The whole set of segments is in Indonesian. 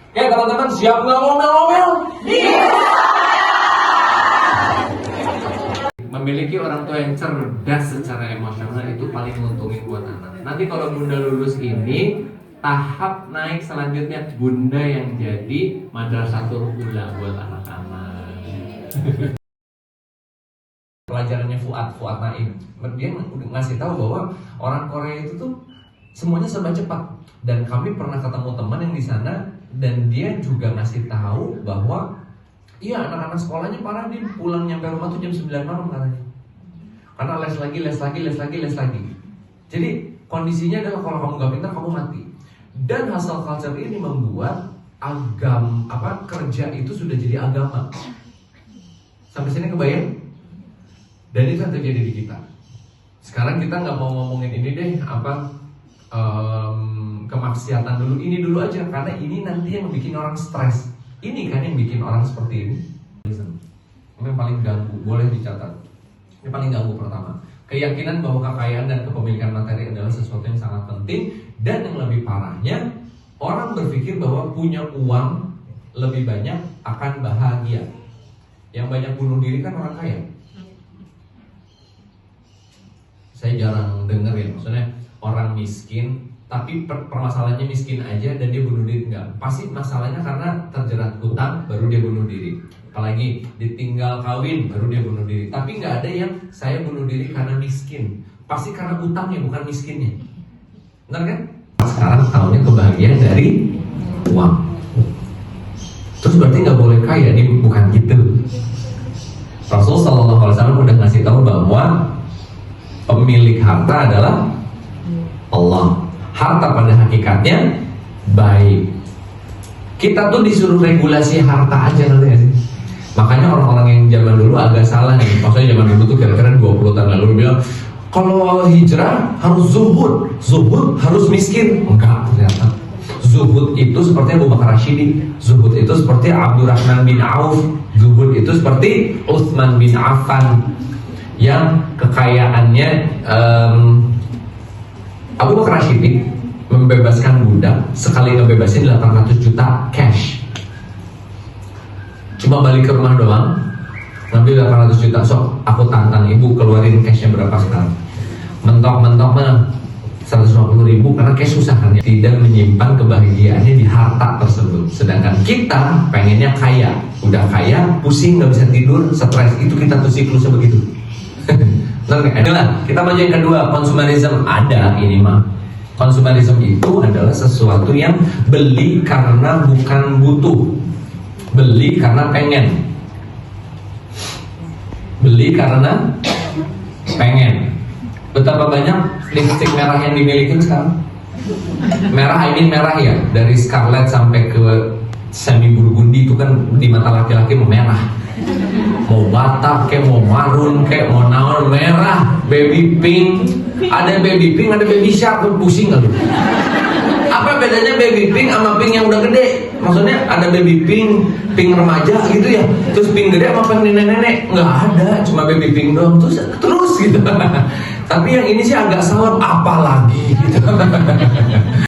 Oke teman-teman, siap nggak ngomel-ngomel? Memiliki orang tua yang cerdas secara emosional itu paling menguntungin buat anak. Nanti kalau bunda lulus ini, tahap naik selanjutnya bunda yang jadi madrasatul ula buat anak-anak. Pelajarannya Fuad Naim, dia ngasih tahu bahwa orang Korea itu tuh semuanya serba cepat. Dan kami pernah ketemu teman yang di sana dan dia juga ngasih tahu bahwa iya, anak-anak sekolahnya parah, dia pulang nyampe rumah tuh jam 9 malam katanya. Karena les lagi. Jadi kondisinya adalah kalau kamu gak pintar, kamu mati. Dan hustle culture ini membuat kerja itu sudah jadi agama. Sampai sini kebayang? Dan itu yang terjadi di kita. Sekarang kita nggak mau ngomongin ini deh, kemaksiatan dulu, ini dulu aja, karena ini nanti yang bikin orang stres. Ini kan yang bikin orang seperti ini. Ini yang paling ganggu, boleh dicatat. Ini paling ganggu pertama. Keyakinan bahwa kekayaan dan kepemilikan materi adalah sesuatu yang sangat penting. Dan yang lebih parahnya, orang berpikir bahwa punya uang lebih banyak akan bahagia. Yang banyak bunuh diri kan orang kaya. Saya jarang dengar ya, maksudnya orang miskin tapi permasalahannya miskin aja dan dia bunuh diri. Enggak, pasti masalahnya karena terjerat utang baru dia bunuh diri. Apalagi ditinggal kawin baru dia bunuh diri. Tapi nggak ada yang saya bunuh diri karena miskin. Pasti karena utangnya, bukan miskinnya. Benar kan? Sekarang tahunya kebahagiaan dari uang. Terus berarti nggak boleh kaya, ini bukan gitu. Rasulullah SAW udah ngasih tahu bahwa pemilik harta adalah Allah. Harta pada hakikatnya baik. Kita tuh disuruh regulasi harta aja nanti ya. Makanya orang-orang yang zaman dulu agak salah nih. Maksudnya zaman dulu tuh kira-kira 20 tahun lalu bilang kalau hijrah harus zuhud, zuhud harus miskin. Enggak, ternyata zuhud itu seperti Abu Bakar Rashidi, zuhud itu seperti Abdurrahman bin Auf, zuhud itu seperti Utsman bin Affan yang kekayaannya Abu Bakar Rashidi membebaskan budak, sekali ngebebasin 800 juta cash. Cuma balik ke rumah doang, ngambil 800 juta, sok aku tantang ibu keluarin cashnya berapa sekarang. Mentok-mentok mah 150.000 karena cash susah kan ya. Tidak menyimpan kebahagiaannya di harta tersebut. Sedangkan kita pengennya kaya, udah kaya, pusing, gak bisa tidur, stres. Itu kita tuh siklusnya begitu. Adalah kita baca yang kedua, konsumerisme. Ada ini mah. Konsumerisme itu adalah sesuatu yang beli karena bukan butuh, beli karena pengen, beli karena pengen. Betapa banyak lipstick merah yang dimiliki sekarang. Merah, merah ya, dari scarlet sampai ke semi burgundi itu kan di mata laki-laki merah. Mau batak, kayak mau marun, kayak mau naon, merah, baby pink, ada baby pink, ada baby shark, pusing nggak tuh? Apa bedanya baby pink sama pink yang udah gede? Maksudnya ada baby pink, pink remaja gitu ya, terus pink gede sama pink nenek-nenek? Nggak ada, cuma baby pink doang, terus gitu. Tapi yang ini sih agak salah, apalagi gitu.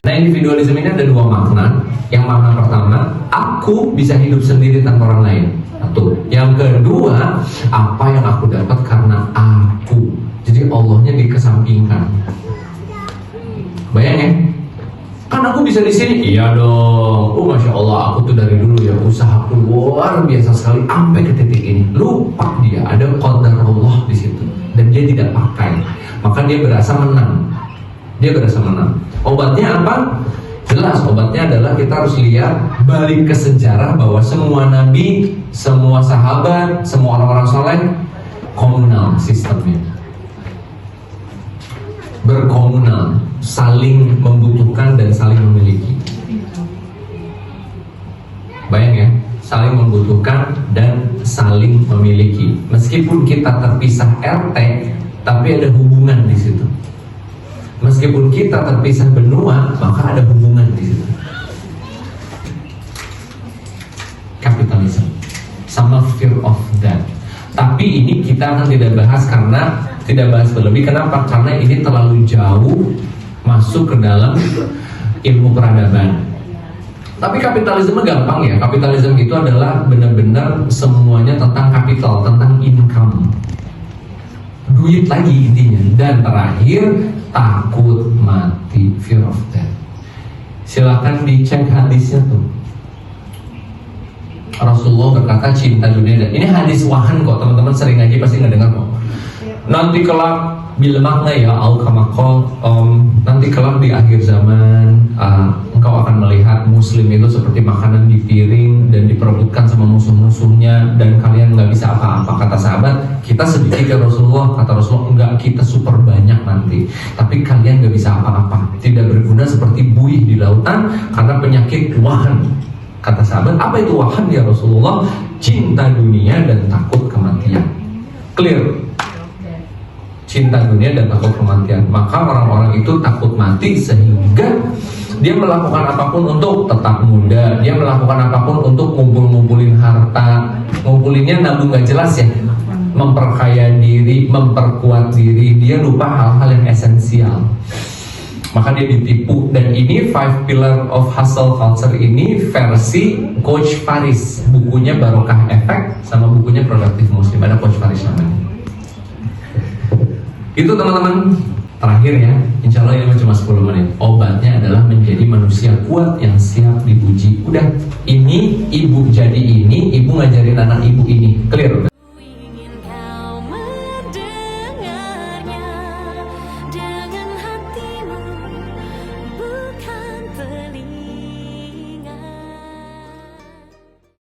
Nah, individualisme ini ada dua makna. Yang makna pertama, aku bisa hidup sendiri tanpa orang lain. Satu. Yang kedua, apa yang aku dapat karena aku. Jadi Allahnya dikesampingkan. Bayangin, kan aku bisa di sini. Iya dong. Oh masya Allah, aku tuh dari dulu ya usahaku luar biasa sekali sampai ke titik ini. Lupa dia ada qadar Allah di situ dan dia tidak pakai. Maka dia berasa menang. Dia berasa menang. Obatnya apa? Jelas, obatnya adalah kita harus lihat balik ke sejarah bahwa semua nabi, semua sahabat, semua orang-orang soleh komunal sistemnya, berkomunal, saling membutuhkan dan saling memiliki. Bayang ya, saling membutuhkan dan saling memiliki. Meskipun kita terpisah RT, tapi ada hubungan di situ. Meskipun kita terpisah benua, maka ada hubungan di situ. Kapitalisme sama fear of death. Tapi ini kita akan tidak bahas karena tidak bahas berlebih. Kenapa? Karena ini terlalu jauh masuk ke dalam ilmu peradaban. Tapi kapitalisme gampang ya. Kapitalisme itu adalah benar-benar semuanya tentang kapital, tentang income, duit lagi intinya. Dan terakhir, takut mati, fear of death. Silakan dicek hadisnya tuh. Rasulullah berkata cinta dunia, dan ini hadis wahan kok, teman-teman sering ngaji pasti nggak dengar kok. Nanti kelak bil makna ya al-kamakol, nanti kelak di akhir zaman engkau akan melihat muslim itu seperti makanan di piring dan diperebutkan sama musuh-musuhnya, dan kalian nggak bisa apa-apa. Kata sahabat, kita sedikit ya Rasulullah. Kata Rasulullah, enggak, kita super banyak nanti, tapi kalian nggak bisa apa-apa, tidak berguna seperti buih di lautan karena penyakit wahan. Kata sahabat, apa itu wahan ya Rasulullah? Cinta dunia dan takut kematian. Clear? Cinta dunia dan takut kematian. Maka orang-orang itu takut mati sehingga dia melakukan apapun untuk tetap muda. Dia melakukan apapun untuk ngumpulin harta. Ngumpulinnya nabung gak jelas ya, memperkaya diri, memperkuat diri. Dia lupa hal-hal yang esensial. Maka dia ditipu. Dan ini 5 Pillar of Hustle Culture ini versi Coach Faris. Bukunya Barokah Effect sama bukunya Produktif Muslim. Ada Coach Faris namanya. Itu teman-teman. Terakhir ya, insya Allah ini cuma 10 menit. Obatnya adalah menjadi manusia kuat yang siap dipuji. Udah, ini ibu jadi ini, ibu ngajarin anak ibu ini. Clear?